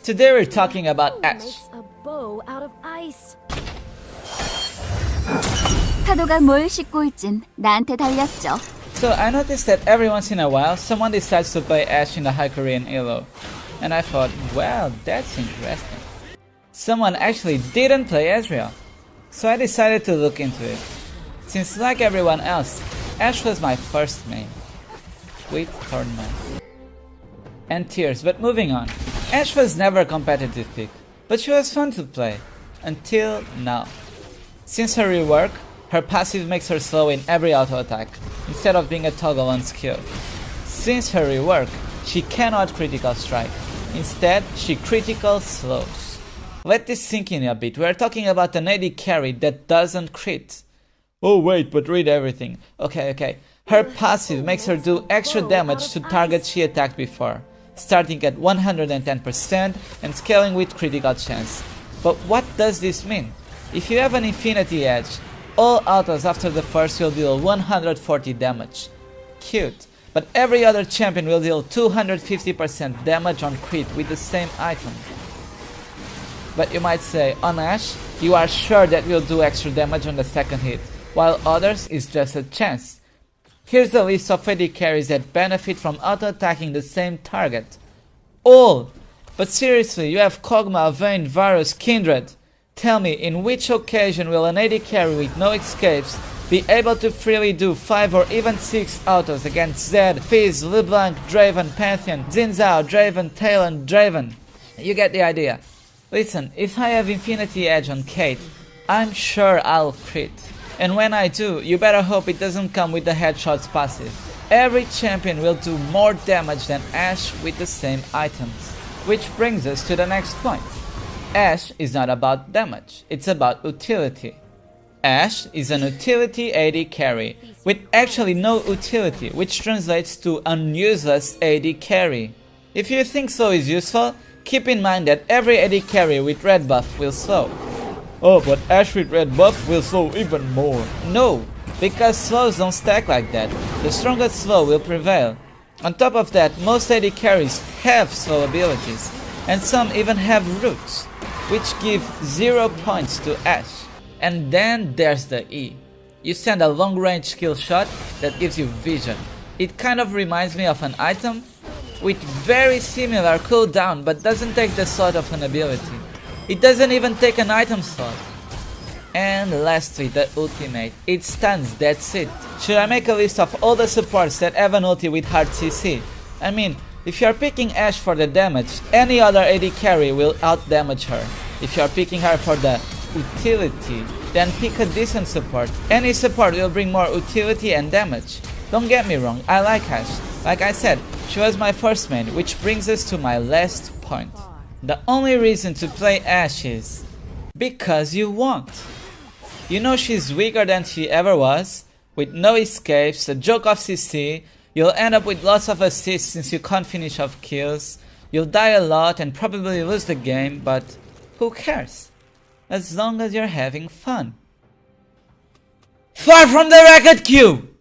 Today we're talking about Ashe. Makes a bow out of ice. 파도가 뭘 싣고 올진 나한테 달렸죠. So I noticed that every once in a while someone decides to play Ashe in the high Korean elo. And I thought, well, that's interesting. Someone actually didn't play Ezreal. So I decided to look into it. Since like everyone else, Ashe was my first main. With Thornman. And tears, but moving on. Ashe was never a competitive pick, but she was fun to play. Until now. Since her rework, her passive makes her slow in every auto attack, instead of being a toggle on skill. Since her rework, she cannot critical strike. Instead, she critical slows. Let this sink in a bit. We are talking about an AD carry that doesn't crit. Oh wait, but read everything. Okay. Her passive makes her do extra damage to targets she attacked before, starting at 110% and scaling with critical chance. But what does this mean? If you have an Infinity Edge, all autos after the first will deal 140 damage. Cute. But every other champion will deal 250% damage on crit with the same item. But you might say, on Ashe, you are sure that will do extra damage on the second hit, while others is just a chance. Here's a list of AD carries that benefit from auto-attacking the same target. All! But seriously, you have Kog'Maw, Vayne, Varus, Kindred. Tell me, in which occasion will an AD carry with no escapes be able to freely do 5 or even 6 autos against Zed, Fizz, LeBlanc, Draven, Pantheon, Xin Zhao, Draven, Talon, Draven? You get the idea. Listen, if I have Infinity Edge on Kate, I'm sure I'll crit. And when I do, you better hope it doesn't come with the headshots passive. Every champion will do more damage than Ashe with the same items. Which brings us to the next point. Ashe is not about damage, it's about utility. Ashe is an utility AD carry, with actually no utility, which translates to an useless AD carry. If you think slow is useful, keep in mind that every AD carry with red buff will slow. Oh, but Ashe with red buff will slow even more. No, because slows don't stack like that. The strongest slow will prevail. On top of that, most AD carries have slow abilities, and some even have roots, which give 0 points to Ashe. And then there's the E. You send a long range skill shot that gives you vision. It kind of reminds me of an item with very similar cooldown but doesn't take the slot of an ability. It doesn't even take an item slot. And lastly, the ultimate. It stuns, that's it. Should I make a list of all the supports that have an ulti with hard CC? I mean, if you are picking Ashe for the damage, any other AD carry will out-damage her. If you are picking her for the utility, then pick a decent support. Any support will bring more utility and damage. Don't get me wrong, I like Ashe. Like I said, she was my first main, which brings us to my last point. The only reason to play Ashe is because you want. You know she's weaker than she ever was, with no escapes, a joke of CC, you'll end up with lots of assists since you can't finish off kills, you'll die a lot and probably lose the game, but who cares? As long as you're having fun. Far from the racket queue!